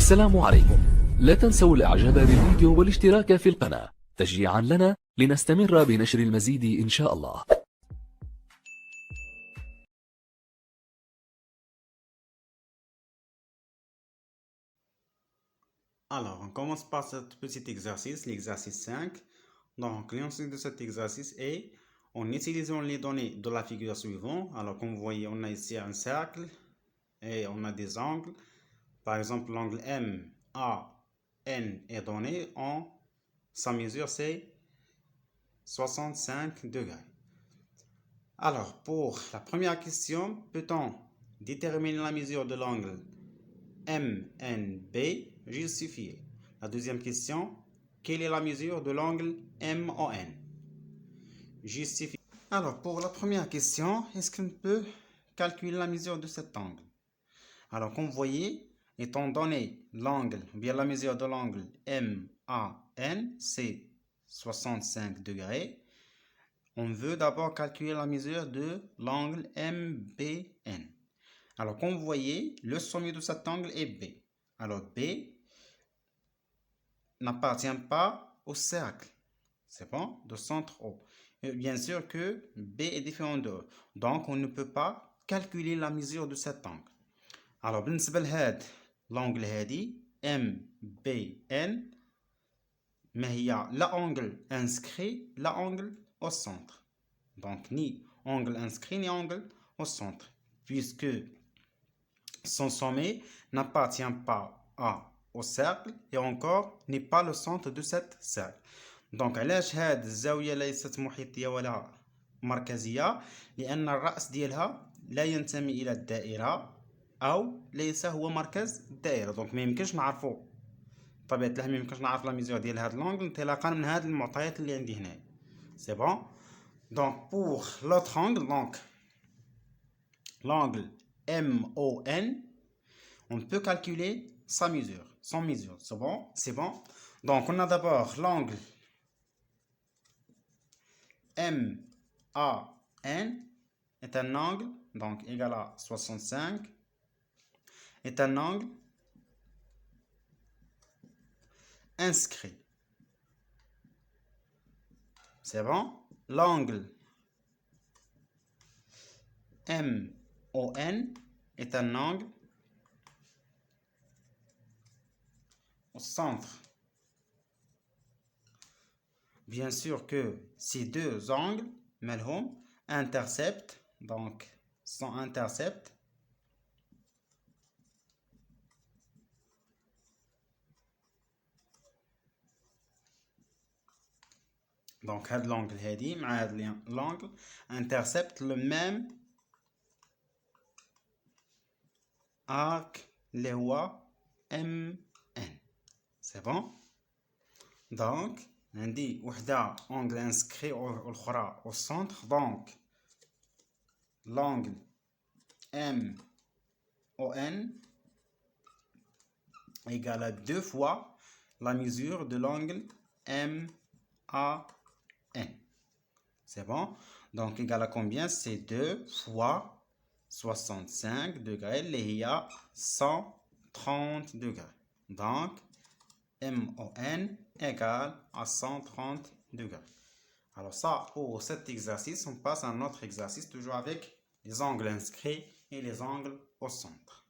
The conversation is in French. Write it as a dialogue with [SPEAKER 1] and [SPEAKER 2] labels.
[SPEAKER 1] السلام عليكم. لا تنسوا الاعجاب بالفيديو والاشتراك في القناة تشجيعا لنا لنستمر بنشر المزيد إن شاء الله.
[SPEAKER 2] Alors, on commence par ce petit exercice, l'exercice 5. Donc, l'ensemble de cet exercice est en utilisant les données de la figure suivante. Alors, comme vous voyez, on a ici un cercle et on a des angles. Par exemple, l'angle MAN est donné sa mesure c'est 65 degrés. Alors, pour la première question, peut-on déterminer la mesure de l'angle MNB justifié? La deuxième question, quelle est la mesure de l'angle MON? Justifié. Alors, pour la première question, est-ce qu'on peut calculer la mesure de cet angle? Alors, comme vous voyez, étant donné l'angle, bien la mesure de l'angle MAN, c'est 65 degrés, on veut d'abord calculer la mesure de l'angle MBN. Alors, comme vous voyez, le sommet de cet angle est B. Alors, B n'appartient pas au cercle. C'est bon? De centre O. Et bien sûr que B est différent de O. Donc, on ne peut pas calculer la mesure de cet angle. Alors, بالنسبة لهذا l'angle هادي MBN ما هي لا angle inscrit لا angle au centre. Donc, ni angle inscrit ni angle au centre. Puisque son sommet n'appartient pas au cercle et encore n'est pas le centre de cette cercle. Donc علاش هاد الزاوية ليست محيطية ولا مركزية؟ لأن الرأس ديالها لا ينتمي إلى الدائرة أو ليس هو مركز الدائرة. دونك ما يمكنش نعرفو بطبيعة الحال ما يمكنش نعرف لا ميزور ديال هاد لونغل انطلاقا من هاد المعطيات اللي عندي هنايا. سي بون. دونك بور لوتر angle, donc l'angle MON, on peut calculer sa mesure, son mesure. C'est bon? C'est bon? Donc, on a d'abord l'angle MAN est un angle, donc égal à 65, est un angle inscrit. C'est bon? L'angle MON est un angle au centre. Bien sûr que ces deux angles, malhom, interceptent, donc sont intercepts. Donc, هذا l'angle هادي مع هذا l'angle interceptent le même arc اللي هو MN. C'est bon? Donc, عندي وحدة angle inscrit والأخرى au centre. Donc, l'angle MON égale à 2 fois la mesure de l'angle MAN. C'est bon? Donc, égal à combien? C'est 2 fois 65 degrés, اللي هي 130 degrés. Donc, MON égale à 130 degrés. Alors ça, pour cet exercice, on passe à un autre exercice, toujours avec les angles inscrits et les angles au centre.